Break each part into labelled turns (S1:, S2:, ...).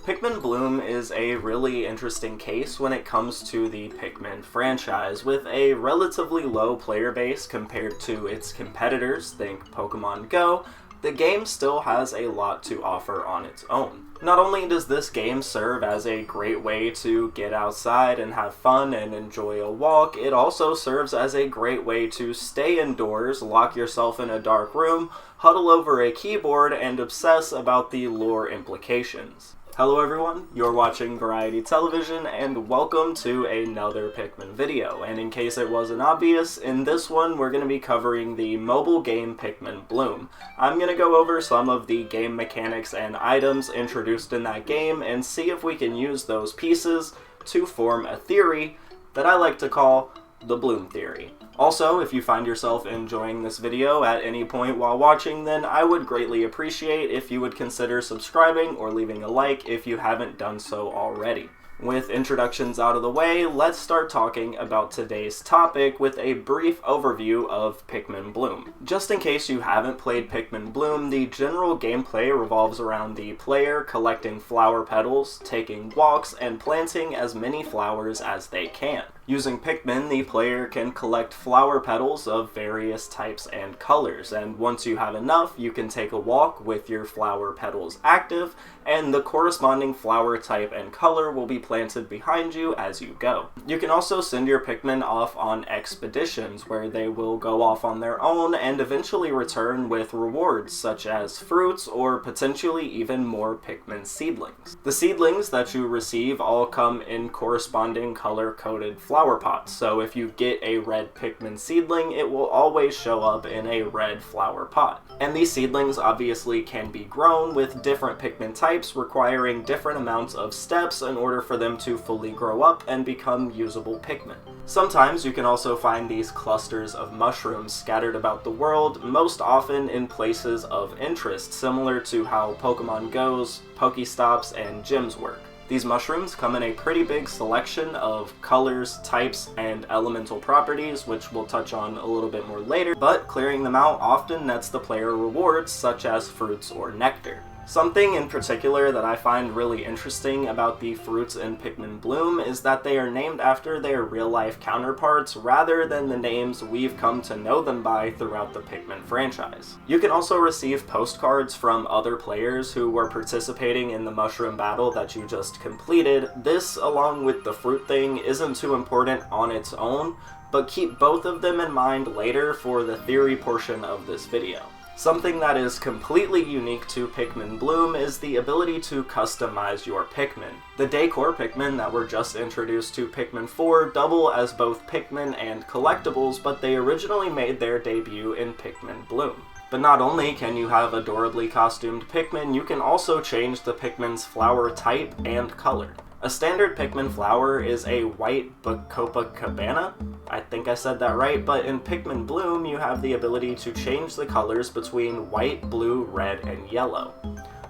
S1: Pikmin Bloom is a really interesting case when it comes to the Pikmin franchise. With a relatively low player base compared to its competitors, think Pokemon Go, the game still has a lot to offer on its own. Not only does this game serve as a great way to get outside and have fun and enjoy a walk, it also serves as a great way to stay indoors, lock yourself in a dark room, huddle over a keyboard, and obsess about the lore implications. Hello everyone, you're watching Variety Television, and welcome to another Pikmin video. And in case it wasn't obvious, in this one we're going to be covering the mobile game Pikmin Bloom. I'm going to go over some of the game mechanics and items introduced in that game and see if we can use those pieces to form a theory that I like to call the Bloom Theory. Also, if you find yourself enjoying this video at any point while watching, then I would greatly appreciate if you would consider subscribing or leaving a like if you haven't done so already. With introductions out of the way, let's start talking about today's topic with a brief overview of Pikmin Bloom. Just in case you haven't played Pikmin Bloom, the general gameplay revolves around the player collecting flower petals, taking walks, and planting as many flowers as they can. Using Pikmin, the player can collect flower petals of various types and colors, and once you have enough, you can take a walk with your flower petals active, and the corresponding flower type and color will be planted behind you as you go. You can also send your Pikmin off on expeditions, where they will go off on their own and eventually return with rewards, such as fruits or potentially even more Pikmin seedlings. The seedlings that you receive all come in corresponding color-coded flower pots, so if you get a red Pikmin seedling, it will always show up in a red flower pot. And these seedlings obviously can be grown with different Pikmin types, requiring different amounts of steps in order for them to fully grow up and become usable Pikmin. Sometimes you can also find these clusters of mushrooms scattered about the world, most often in places of interest, similar to how Pokemon Go's Pokestops and gyms work. These mushrooms come in a pretty big selection of colors, types, and elemental properties, which we'll touch on a little bit more later, but clearing them out often nets the player rewards such as fruits or nectar. Something in particular that I find really interesting about the fruits in Pikmin Bloom is that they are named after their real-life counterparts rather than the names we've come to know them by throughout the Pikmin franchise. You can also receive postcards from other players who were participating in the mushroom battle that you just completed. This, along with the fruit thing, isn't too important on its own, but keep both of them in mind later for the theory portion of this video. Something that is completely unique to Pikmin Bloom is the ability to customize your Pikmin. The Decor Pikmin that were just introduced to Pikmin 4 double as both Pikmin and collectibles, but they originally made their debut in Pikmin Bloom. But not only can you have adorably costumed Pikmin, you can also change the Pikmin's flower type and color. A standard Pikmin flower is a white Bacopa cabana. I think I said that right, but in Pikmin Bloom you have the ability to change the colors between white, blue, red, and yellow.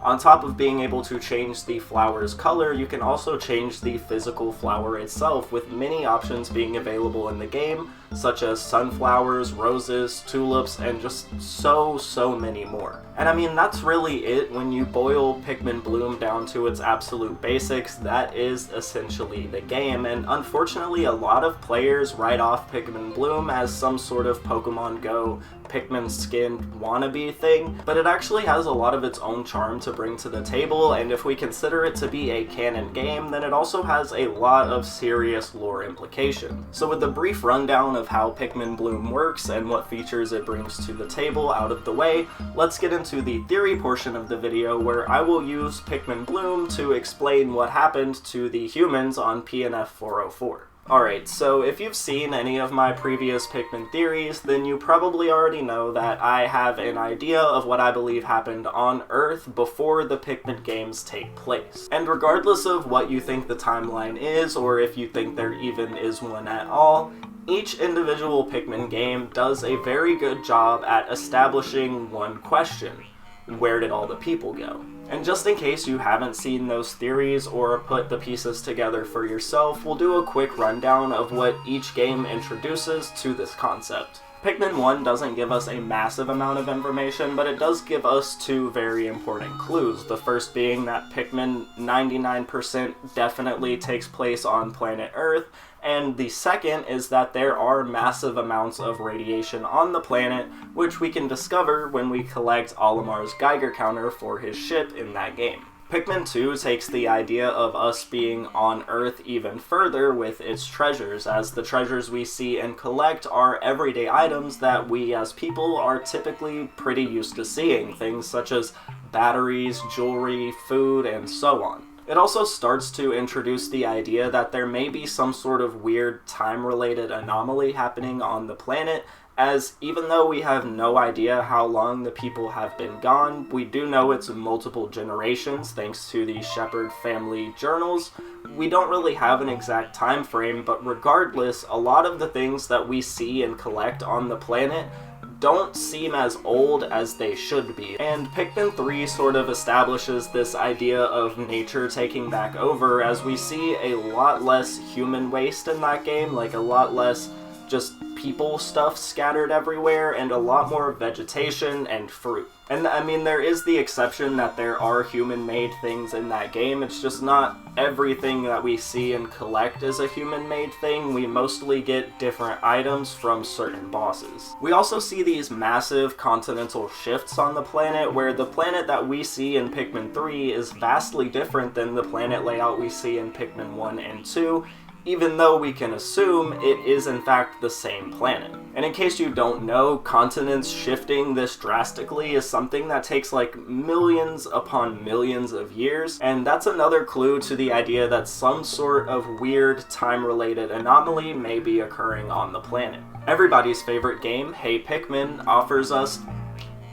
S1: On top of being able to change the flower's color, you can also change the physical flower itself, with many options being available in the game, such as sunflowers, roses, tulips, and just so many more. And I mean, that's really it. When you boil Pikmin Bloom down to its absolute basics, that is essentially the game, and unfortunately a lot of players write off Pikmin Bloom as some sort of Pokemon Go Pikmin skinned wannabe thing, but it actually has a lot of its own charm to bring to the table, and if we consider it to be a canon game, then it also has a lot of serious lore implications. So with a brief rundown of how Pikmin Bloom works and what features it brings to the table out of the way, let's get into the theory portion of the video, where I will use Pikmin Bloom to explain what happened to the humans on PNF 404. Alright, so if you've seen any of my previous Pikmin theories, then you probably already know that I have an idea of what I believe happened on Earth before the Pikmin games take place. And regardless of what you think the timeline is, or if you think there even is one at all, each individual Pikmin game does a very good job at establishing one question: where did all the people go? And just in case you haven't seen those theories or put the pieces together for yourself, we'll do a quick rundown of what each game introduces to this concept. Pikmin 1 doesn't give us a massive amount of information, but it does give us two very important clues. The first being that Pikmin 99% definitely takes place on planet Earth, and the second is that there are massive amounts of radiation on the planet, which we can discover when we collect Olimar's Geiger counter for his ship in that game. Pikmin 2 takes the idea of us being on Earth even further with its treasures, as the treasures we see and collect are everyday items that we as people are typically pretty used to seeing, things such as batteries, jewelry, food, and so on. It also starts to introduce the idea that there may be some sort of weird time-related anomaly happening on the planet, as even though we have no idea how long the people have been gone, we do know it's multiple generations thanks to the Shepherd family journals. We don't really have an exact time frame, but regardless, a lot of the things that we see and collect on the planet don't seem as old as they should be. And Pikmin 3 sort of establishes this idea of nature taking back over, as we see a lot less human waste in that game, like a lot less just people stuff scattered everywhere, and a lot more vegetation and fruit. And I mean, there is the exception that there are human-made things in that game. It's just not everything that we see and collect is a human-made thing. We mostly get different items from certain bosses. We also see these massive continental shifts on the planet, where the planet that we see in Pikmin 3 is vastly different than the planet layout we see in Pikmin 1 and 2, even though we can assume it is in fact the same planet. And in case you don't know, continents shifting this drastically is something that takes like millions upon millions of years, and that's another clue to the idea that some sort of weird time-related anomaly may be occurring on the planet. Everybody's favorite game, Hey Pikmin, offers us,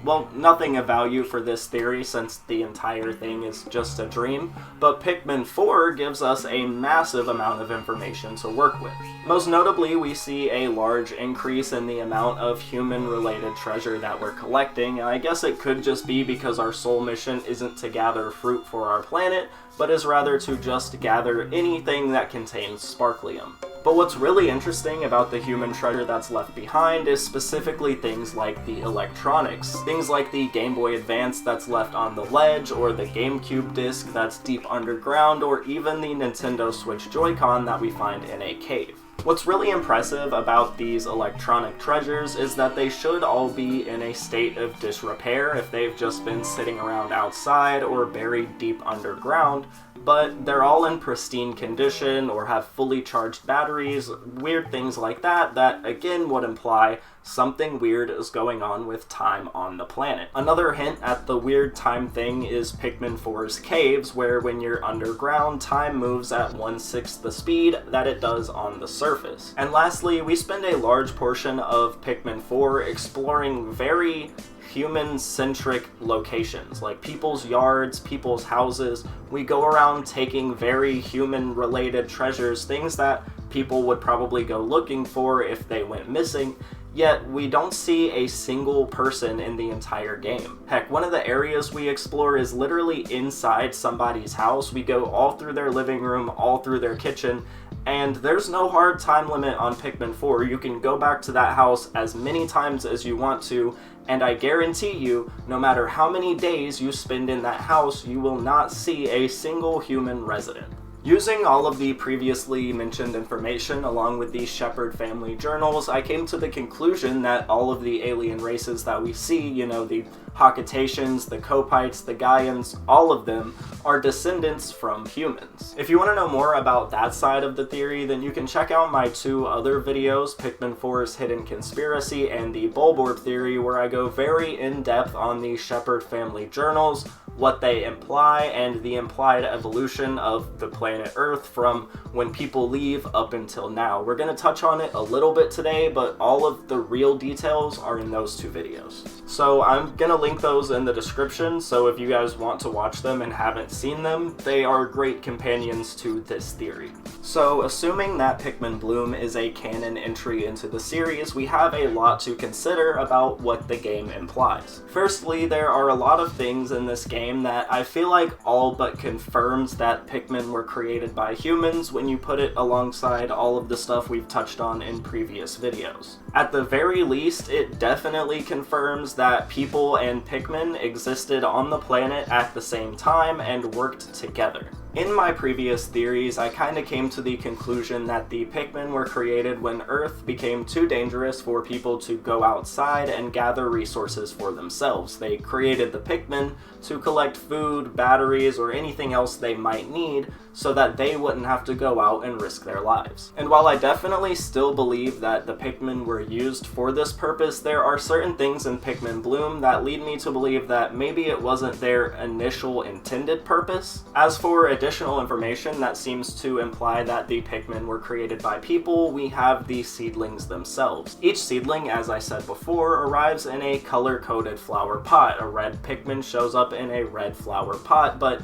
S1: well, nothing of value for this theory since the entire thing is just a dream, but Pikmin 4 gives us a massive amount of information to work with. Most notably, we see a large increase in the amount of human-related treasure that we're collecting, and I guess it could just be because our sole mission isn't to gather fruit for our planet, but is rather to just gather anything that contains sparklium. But what's really interesting about the human treasure that's left behind is specifically things like the electronics. Things like the Game Boy Advance that's left on the ledge, or the GameCube disc that's deep underground, or even the Nintendo Switch Joy-Con that we find in a cave. What's really impressive about these electronic treasures is that they should all be in a state of disrepair if they've just been sitting around outside or buried deep underground, but they're all in pristine condition or have fully charged batteries, weird things like that, that again would imply something weird is going on with time on the planet. Another hint at the weird time thing is Pikmin 4's caves, where when you're underground, time moves at 1/6 the speed that it does on the surface. And lastly, we spend a large portion of Pikmin 4 exploring very human-centric locations, like people's yards, people's houses. We go around taking very human-related treasures, things that people would probably go looking for if they went missing, yet we don't see a single person in the entire game. Heck, one of the areas we explore is literally inside somebody's house. We go all through their living room, all through their kitchen, and there's no hard time limit on Pikmin 4. You can go back to that house as many times as you want to, and I guarantee you, no matter how many days you spend in that house, you will not see a single human resident. Using all of the previously mentioned information along with the Shepherd family journals, I came to the conclusion that all of the alien races that we see, you know, the Hockatations, the Copites, the Gaians, all of them are descendants from humans. If you want to know more about that side of the theory, then you can check out my two other videos, Pikmin 4's Hidden Conspiracy and the Bulborb Theory, where I go very in-depth on the Shepherd family journals, what they imply, and the implied evolution of the planet Earth from when people leave up until now. We're going to touch on it a little bit today, but all of the real details are in those two videos. So I'm going to link those in the description, so if you guys want to watch them and haven't seen them, they are great companions to this theory. So assuming that Pikmin Bloom is a canon entry into the series, we have a lot to consider about what the game implies. Firstly, there are a lot of things in this game that I feel like all but confirms that Pikmin were created by humans when you put it alongside all of the stuff we've touched on in previous videos. At the very least, it definitely confirms that people and Pikmin existed on the planet at the same time and worked together. In my previous theories, I kinda came to the conclusion that the Pikmin were created when Earth became too dangerous for people to go outside and gather resources for themselves. They created the Pikmin to collect food, batteries, or anything else they might need so that they wouldn't have to go out and risk their lives. And while I definitely still believe that the Pikmin were used for this purpose, there are certain things in Pikmin Bloom that lead me to believe that maybe it wasn't their initial intended purpose. As for additional information that seems to imply that the Pikmin were created by people, we have the seedlings themselves. Each seedling, as I said before, arrives in a color-coded flower pot. A red Pikmin shows up in a red flower pot, but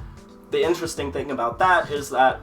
S1: the interesting thing about that is that,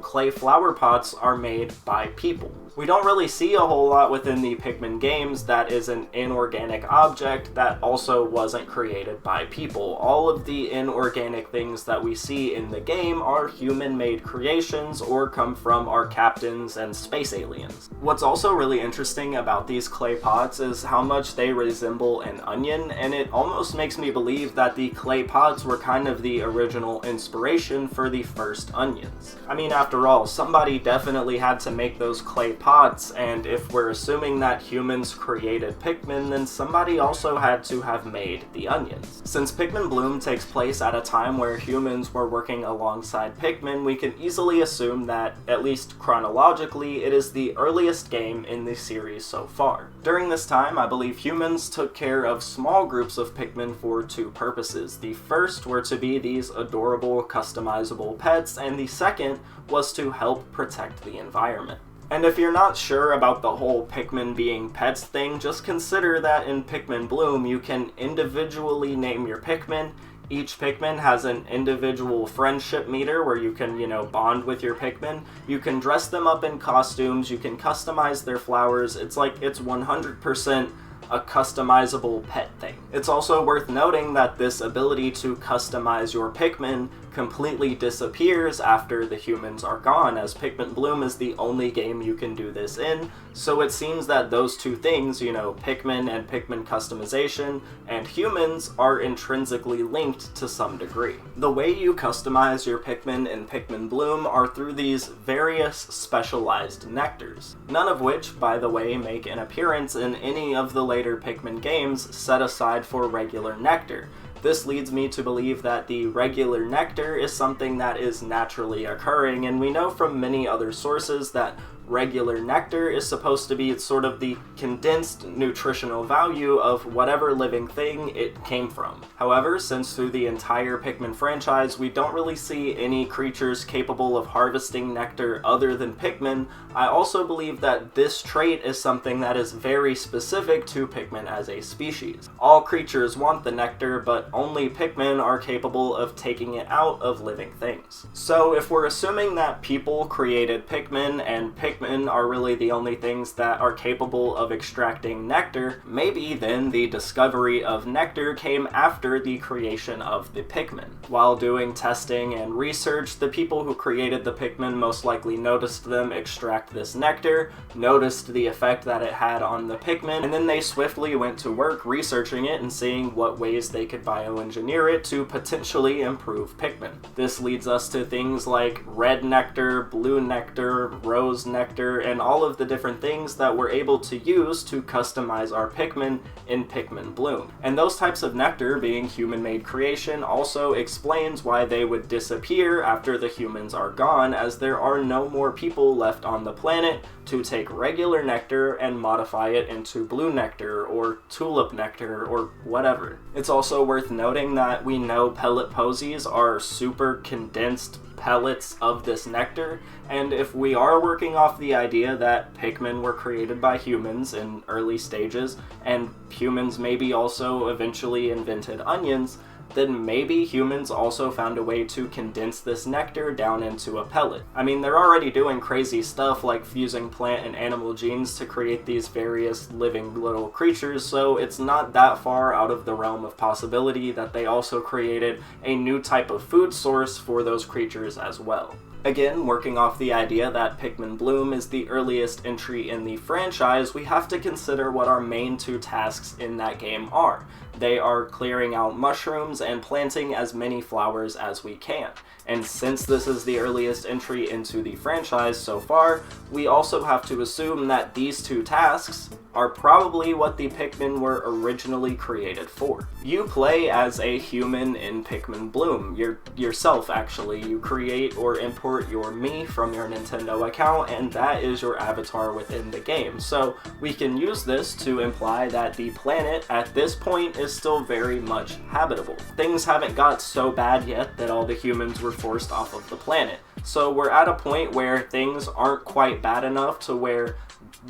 S1: clay flower pots are made by people. We don't really see a whole lot within the Pikmin games that is an inorganic object that also wasn't created by people. All of the inorganic things that we see in the game are human-made creations or come from our captains and space aliens. What's also really interesting about these clay pots is how much they resemble an onion, and it almost makes me believe that the clay pots were kind of the original inspiration for the first onions. I mean, after all, somebody definitely had to make those clay pots, and if we're assuming that humans created Pikmin, then somebody also had to have made the onions. Since Pikmin Bloom takes place at a time where humans were working alongside Pikmin, we can easily assume that, at least chronologically, it is the earliest game in the series so far. During this time, I believe humans took care of small groups of Pikmin for two purposes. The first were to be these adorable, customizable pets, and the second was to help protect the environment. And if you're not sure about the whole Pikmin being pets thing, just consider that in Pikmin Bloom you can individually name your Pikmin. Each Pikmin has an individual friendship meter where you can, bond with your Pikmin. You can dress them up in costumes, you can customize their flowers. It's 100% a customizable pet thing. It's also worth noting that this ability to customize your Pikmin completely disappears after the humans are gone, as Pikmin Bloom is the only game you can do this in, so it seems that those two things, Pikmin and Pikmin customization and humans, are intrinsically linked to some degree. The way you customize your Pikmin in Pikmin Bloom are through these various specialized nectars, none of which, by the way, make an appearance in any of the later Pikmin games set aside for regular nectar. This leads me to believe that the regular nectar is something that is naturally occurring, and we know from many other sources that regular nectar is supposed to be sort of the condensed nutritional value of whatever living thing it came from. However, since through the entire Pikmin franchise we don't really see any creatures capable of harvesting nectar other than Pikmin, I also believe that this trait is something that is very specific to Pikmin as a species. All creatures want the nectar, but only Pikmin are capable of taking it out of living things. So if we're assuming that people created Pikmin and Pikmin are really the only things that are capable of extracting nectar, maybe then the discovery of nectar came after the creation of the Pikmin. While doing testing and research, the people who created the Pikmin most likely noticed them extract this nectar, noticed the effect that it had on the Pikmin, and then they swiftly went to work researching it and seeing what ways they could bioengineer it to potentially improve Pikmin. This leads us to things like red nectar, blue nectar, rose nectar, and all of the different things that we're able to use to customize our Pikmin in Pikmin Bloom. And those types of nectar, being human-made creation, also explains why they would disappear after the humans are gone, as there are no more people left on the planet to take regular nectar and modify it into blue nectar or tulip nectar or whatever. It's also worth noting that we know pellet posies are super condensed pellets of this nectar, and if we are working off the idea that Pikmin were created by humans in early stages, and humans maybe also eventually invented onions, then maybe humans also found a way to condense this nectar down into a pellet. I mean, they're already doing crazy stuff like fusing plant and animal genes to create these various living little creatures, so it's not that far out of the realm of possibility that they also created a new type of food source for those creatures as well. Again, working off the idea that Pikmin Bloom is the earliest entry in the franchise, we have to consider what our main two tasks in that game are. They are clearing out mushrooms and planting as many flowers as we can. And since this is the earliest entry into the franchise so far, we also have to assume that these two tasks are probably what the Pikmin were originally created for. You play as a human in Pikmin Bloom, yourself actually. You create or import your Mii from your Nintendo account, and that is your avatar within the game. So we can use this to imply that the planet at this point is still very much habitable. Things haven't got so bad yet that all the humans were forced off of the planet. So we're at a point where things aren't quite bad enough to where,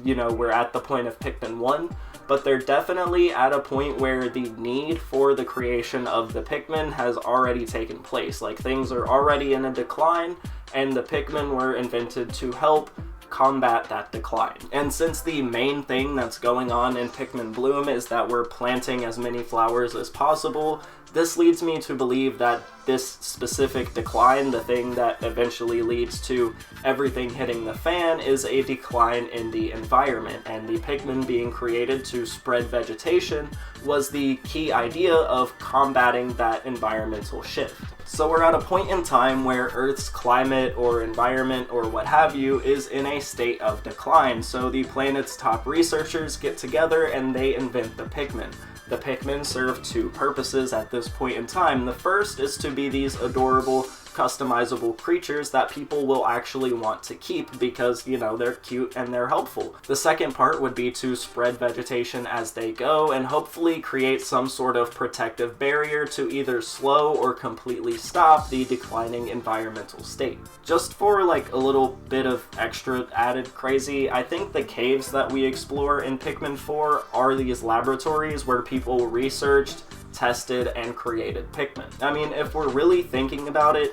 S1: you know, we're at the point of Pikmin 1, but they're definitely at a point where the need for the creation of the Pikmin has already taken place. Like, things are already in a decline, and the Pikmin were invented to help combat that decline. And since the main thing that's going on in Pikmin Bloom is that we're planting as many flowers as possible, this leads me to believe that this specific decline, the thing that eventually leads to everything hitting the fan, is a decline in the environment, and the Pikmin being created to spread vegetation was the key idea of combating that environmental shift. So we're at a point in time where Earth's climate or environment or what have you is in a state of decline, so the planet's top researchers get together and they invent the Pikmin. The Pikmin serve two purposes at this point in time. The first is to be these adorable, customizable creatures that people will actually want to keep because, you know, they're cute and they're helpful. The second part would be to spread vegetation as they go and hopefully create some sort of protective barrier to either slow or completely stop the declining environmental state. Just for like a little bit of extra added crazy, I think the caves that we explore in Pikmin 4 are these laboratories where people researched, tested, and created Pikmin. I mean, if we're really thinking about it,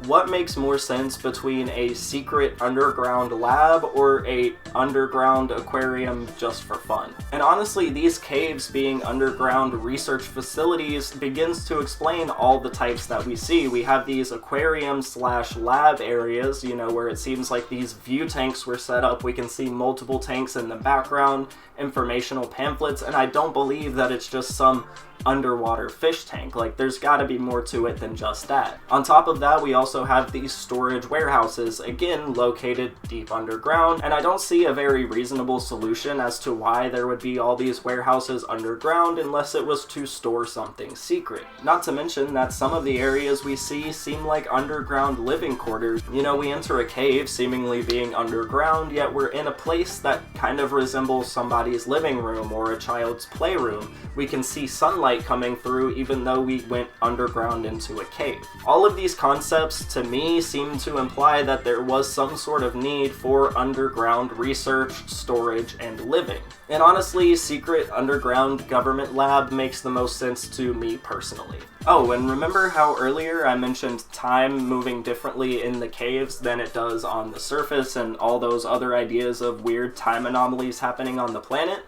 S1: what makes more sense between a secret underground lab or a underground aquarium just for fun? And honestly, these caves being underground research facilities begins to explain all the types that we see. We have these aquarium slash lab areas, you know, where it seems like these view tanks were set up. We can see multiple tanks in the background, informational pamphlets, and I don't believe that it's just some underwater fish tank. Like, there's gotta be more to it than just that. On top of that, we also have these storage warehouses, again located deep underground, and I don't see a very reasonable solution as to why there would be all these warehouses underground unless it was to store something secret. Not to mention that some of the areas we see seem like underground living quarters. You know, we enter a cave seemingly being underground, yet we're in a place that kind of resembles somebody's living room or a child's playroom. We can see sunlight coming through even though we went underground into a cave. All of these concepts to me seem to imply that there was some sort of need for underground research, storage, and living. And honestly, secret underground government lab makes the most sense to me personally. Oh, and remember how earlier I mentioned time moving differently in the caves than it does on the surface and all those other ideas of weird time anomalies happening on the planet?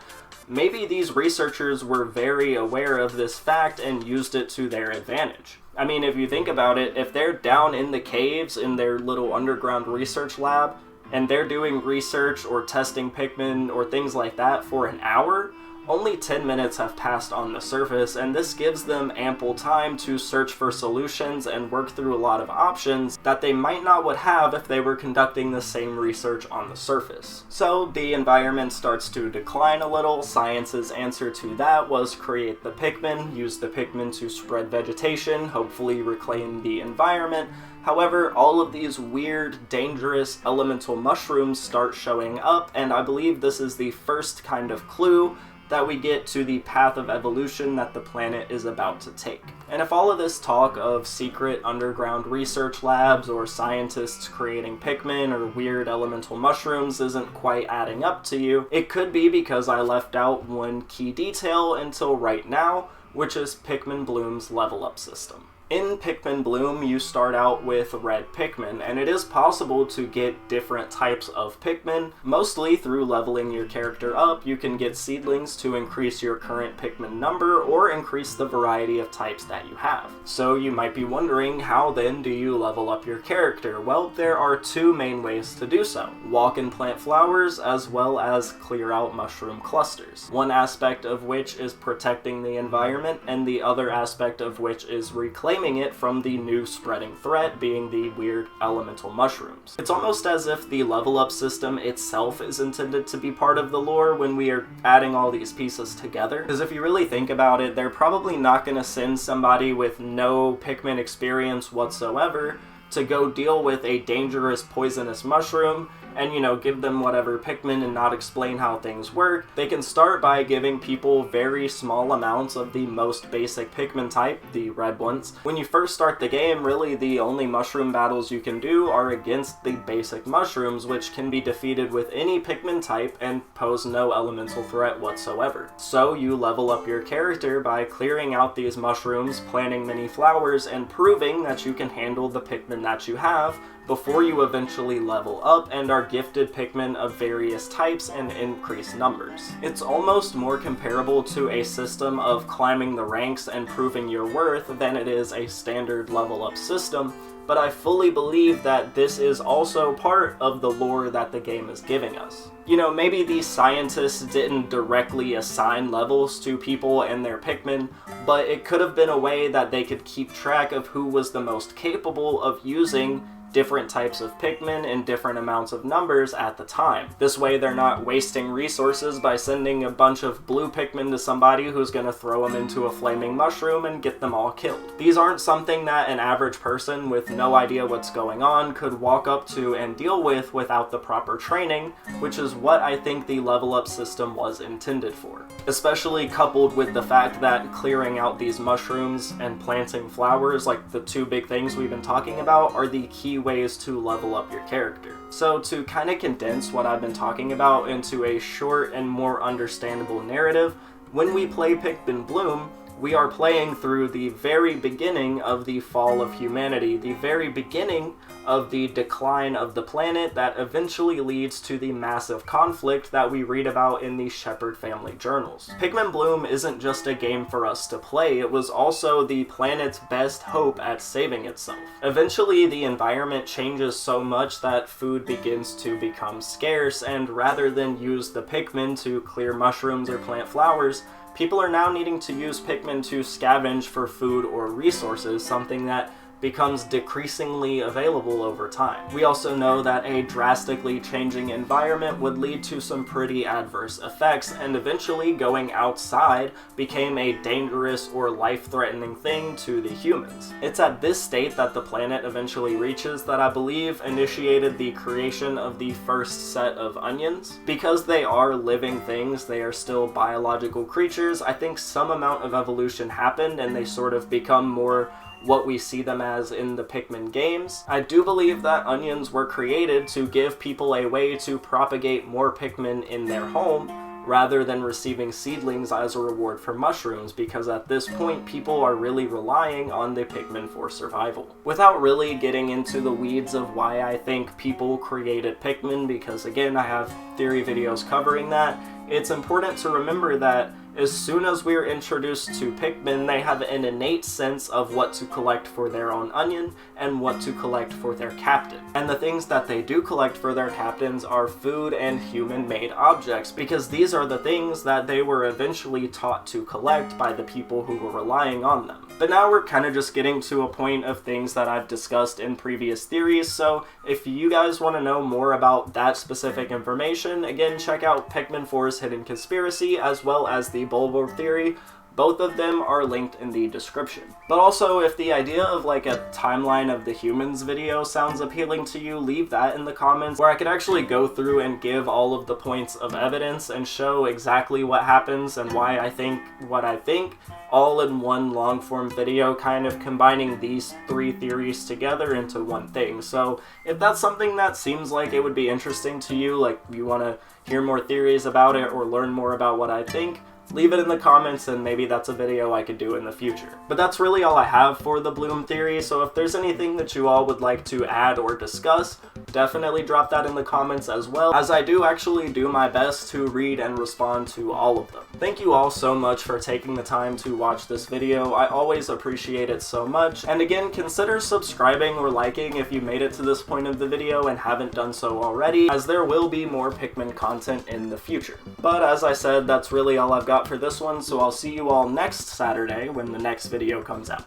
S1: Maybe these researchers were very aware of this fact and used it to their advantage. I mean, if you think about it, if they're down in the caves in their little underground research lab, and they're doing research or testing Pikmin or things like that for an hour, only 10 minutes have passed on the surface, and this gives them ample time to search for solutions and work through a lot of options that they might not would have if they were conducting the same research on the surface. So the environment starts to decline a little. Science's answer to that was create the Pikmin, use the Pikmin to spread vegetation, hopefully reclaim the environment. However, all of these weird, dangerous elemental mushrooms start showing up, and I believe this is the first kind of clue that we get to the path of evolution that the planet is about to take. And if all of this talk of secret underground research labs or scientists creating Pikmin or weird elemental mushrooms isn't quite adding up to you, it could be because I left out one key detail until right now, which is Pikmin Bloom's level up system. In Pikmin Bloom, you start out with red Pikmin, and it is possible to get different types of Pikmin, mostly through leveling your character up. You can get seedlings to increase your current Pikmin number, or increase the variety of types that you have. So you might be wondering, how then do you level up your character? Well, there are two main ways to do so. Walk and plant flowers, as well as clear out mushroom clusters. One aspect of which is protecting the environment, and the other aspect of which is reclaiming it from the new spreading threat, being the weird elemental mushrooms. It's almost as if the level up system itself is intended to be part of the lore when we are adding all these pieces together. Because if you really think about it, they're probably not going to send somebody with no Pikmin experience whatsoever to go deal with a dangerous poisonous mushroom and, give them whatever Pikmin and not explain how things work. They can start by giving people very small amounts of the most basic Pikmin type, the red ones. When you first start the game, really the only mushroom battles you can do are against the basic mushrooms, which can be defeated with any Pikmin type and pose no elemental threat whatsoever. So you level up your character by clearing out these mushrooms, planting many flowers, and proving that you can handle the Pikmin that you have before you eventually level up and are gifted Pikmin of various types and increased numbers. It's almost more comparable to a system of climbing the ranks and proving your worth than it is a standard level up system, but I fully believe that this is also part of the lore that the game is giving us. Maybe these scientists didn't directly assign levels to people and their Pikmin, but it could have been a way that they could keep track of who was the most capable of using different types of Pikmin in different amounts of numbers at the time. This way they're not wasting resources by sending a bunch of blue Pikmin to somebody who's going to throw them into a flaming mushroom and get them all killed. These aren't something that an average person with no idea what's going on could walk up to and deal with without the proper training, which is what I think the level up system was intended for. Especially coupled with the fact that clearing out these mushrooms and planting flowers, like the two big things we've been talking about, are the key ways to level up your character. So to kind of condense what I've been talking about into a short and more understandable narrative, when we play Pikmin Bloom, we are playing through the very beginning of the fall of humanity, the very beginning of the decline of the planet that eventually leads to the massive conflict that we read about in the Shepherd family journals. Pikmin Bloom isn't just a game for us to play, it was also the planet's best hope at saving itself. Eventually, the environment changes so much that food begins to become scarce, and rather than use the Pikmin to clear mushrooms or plant flowers, people are now needing to use Pikmin to scavenge for food or resources, something that becomes decreasingly available over time. We also know that a drastically changing environment would lead to some pretty adverse effects, and eventually going outside became a dangerous or life-threatening thing to the humans. It's at this state that the planet eventually reaches that I believe initiated the creation of the first set of onions. Because they are living things, they are still biological creatures, I think some amount of evolution happened and they sort of become more what we see them as in the Pikmin games. I do believe that onions were created to give people a way to propagate more Pikmin in their home, rather than receiving seedlings as a reward for mushrooms, because at this point people are really relying on the Pikmin for survival. Without really getting into the weeds of why I think people created Pikmin, because again I have theory videos covering that, it's important to remember that as soon as we're introduced to Pikmin, they have an innate sense of what to collect for their own onion and what to collect for their captain. And the things that they do collect for their captains are food and human-made objects, because these are the things that they were eventually taught to collect by the people who were relying on them. But now we're kind of just getting to a point of things that I've discussed in previous theories, so if you guys want to know more about that specific information, again, check out Pikmin 4's Hidden Conspiracy, as well as the Bulbul theory. Both of them are linked in the description. But also, if the idea of like a timeline of the humans video sounds appealing to you, leave that in the comments, where I could actually go through and give all of the points of evidence and show exactly what happens and why I think what I think, all in one long form video, kind of combining these three theories together into one thing. So if that's something that seems like it would be interesting to you, like you want to hear more theories about it or learn more about what I think, leave it in the comments and maybe that's a video I could do in the future. But that's really all I have for the bloom theory, so if there's anything that you all would like to add or discuss, definitely drop that in the comments as well, as I do actually do my best to read and respond to all of them. Thank you all so much for taking the time to watch this video. I always appreciate it so much. And again, consider subscribing or liking if you made it to this point of the video and haven't done so already, as there will be more Pikmin content in the future. But as I said, that's really all I've got for this one, so I'll see you all next Saturday when the next video comes out.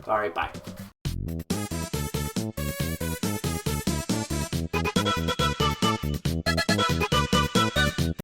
S1: Alright, bye.